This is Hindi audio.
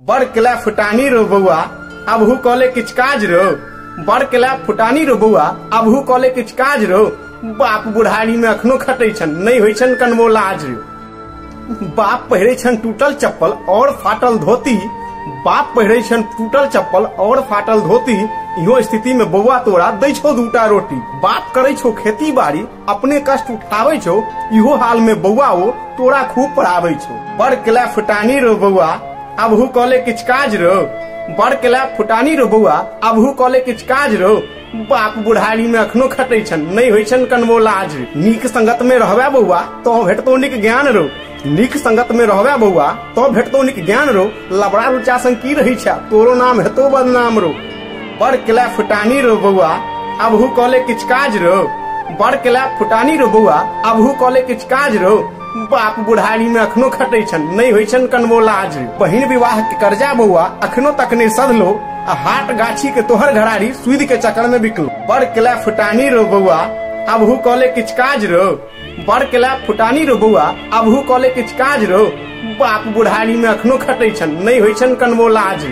बड़ केला फुटानी रो बउआ अबहू कॉले किछ काज रो। बड़ केला फुटानी रो बउआ अबहू कॉले किछ काज रो। बाप बुढ़ारी में अखनो खटै छन नहीं होइ छन कनबो लाज रो। बाप पहिरे छन टूटल चप्पल और फाटल धोती। बाप पहिरे छन टूटल चप्पल और फाटल धोती। इहो स्थिति में बउआ तोरा दै छो दूटा रोटी। बाप करे छो खेती बाड़ी अपने कष्ट उठावे छो। इहो हाल में बउआ वो तोरा खूब पढ़ावे छो। बड़ केला फुटानी रो बउआ अबहू कॉले किछ काज रो। बड़ केला फुटानी रो बउआ अबहू कॉले किछ काज रो। बाप बुढ़ारी में अखनो खटै छन नहीं होइ छन कनबो लाज। नीक संगत में रहबे बउआ तो भेटतो नीक ज्ञान रो। नीक संगत में रहबे बउआ तो भेटतो नीक ज्ञान रो। लबड़ा रुचा संग की रही छा तोरो नाम हेतो बदनाम रो। बड़ केला फुटानी रो बउआ अबहू कॉले किछ काज रो। बड़ केला फुटानी रो बउआ अबहू कॉले किछ काज रो। बाप बुढ़ारी में अखनो खटै छन नहीं होइ छन कनबो लाज। बहिन विवाह के कर्जा बउआ अखनो तक नहीं सधलो। हाट गाछी के तोहर घरारी सूद के चक्कर में बिकलो। बड़ केला फुटानी रो बउआ अबहू कॉले किछ काज रो। बड़ केला फुटानी रो बउआ अबहू कॉले किछ काज रो। बाप बुढ़ारी में अखनो खटै छन नहीं होइ छन कनबो लाज।